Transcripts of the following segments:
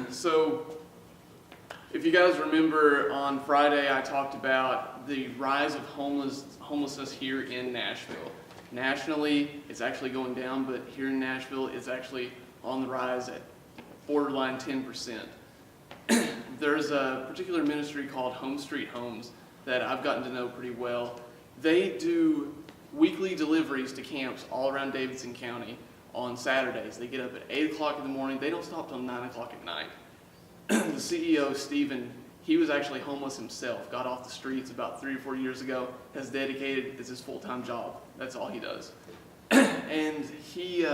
So, if you guys remember, on Friday I talked about the rise of homelessness here in Nashville. Nationally, it's actually going down, but here in Nashville, it's actually on the rise at borderline 10%. There's a particular ministry called Home Street Homes that I've gotten to know pretty well. They do weekly deliveries to camps all around Davidson County on Saturdays. They get up at 8 o'clock in the morning. They don't stop till 9 o'clock at night. The CEO, Stephen, he was actually homeless himself, got off the streets about 3 or 4 years ago, has dedicated, it's his full-time job. That's all he does. And he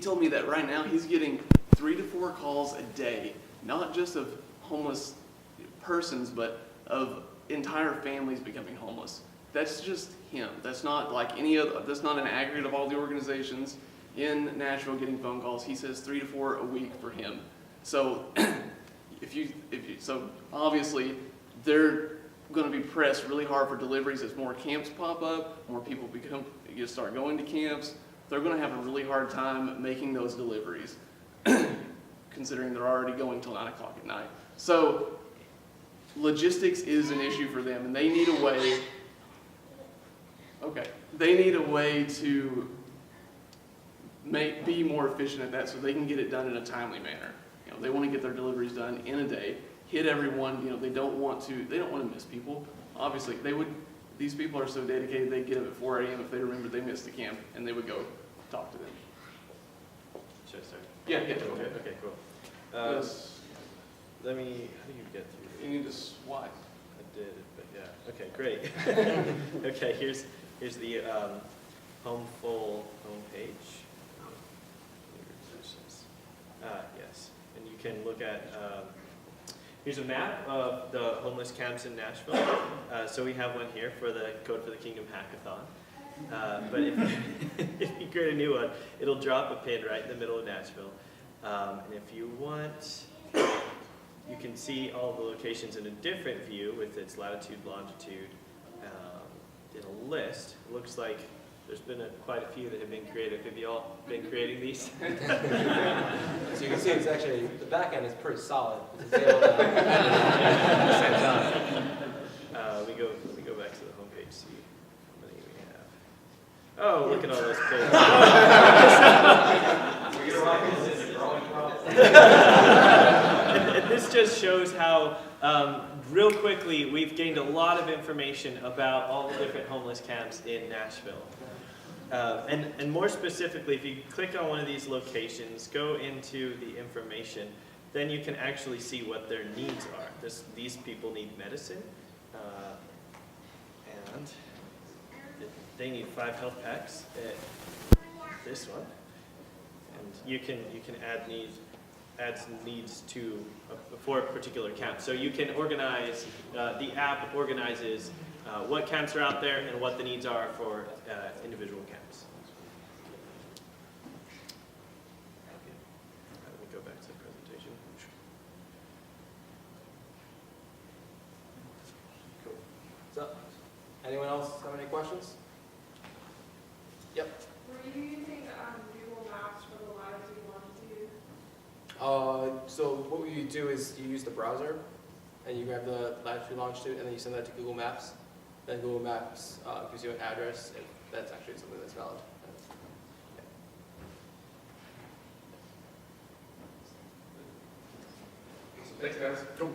told me that right now he's getting 3 to 4 calls a day, not just of homeless persons, but of entire families becoming homeless. That's just him. That's not like any other, that's not an aggregate of all the organizations in Nashville getting phone calls. He says 3 to 4 a week for him. So so obviously they're going to be pressed really hard for deliveries as more camps pop up, more people start going to camps. They're going to have a really hard time making those deliveries, considering they're already going till 9 o'clock at night. So logistics is an issue for them, and they need a way. Okay, they need a way to be more efficient at that, so they can get it done in a timely manner. You know, they want to get their deliveries done in a day, hit everyone. You know, they don't want to miss people. Obviously, these people are so dedicated. They get up at 4 a.m. if they remember they missed the camp, and they would go talk to them. Should I start? Yeah, go ahead. Okay, cool. Yes. How do you get through? You need to swipe. I did, but yeah. Okay, great. Okay, here's the Homeful homepage. Yes, and you can look at. Here's a map of the homeless camps in Nashville. So we have one here for the Code for the Kingdom Hackathon. But if you create a new one, it'll drop a pin right in the middle of Nashville. And if you want, you can see all the locations in a different view with its latitude, longitude, in a list. It looks like there's been quite a few that have been created. Have you all been creating these? So you can see it's actually, the back end is pretty solid. It's able to, at the same time. We go back to the homepage, see how many we have. Oh, look at all those pins. And this just shows how, real quickly, we've gained a lot of information about all the different homeless camps in Nashville. And more specifically, if you click on one of these locations, go into the information, then you can actually see what their needs are. These people need medicine, and they need 5 health packs at this one. And you can add some needs to for a particular camp. So you can organize, the app organizes what camps are out there and what the needs are for individual camps. Okay. Let me go back to the presentation. Cool. So, anyone else have any questions? Yep. Were you using Google Maps for the latitude longitude? So what you do is you use the browser, and you grab the latitude, longitude, and then you send that to Google Maps. Then Google Maps gives you an address if that's actually something that's valid. Thanks, guys. Cool.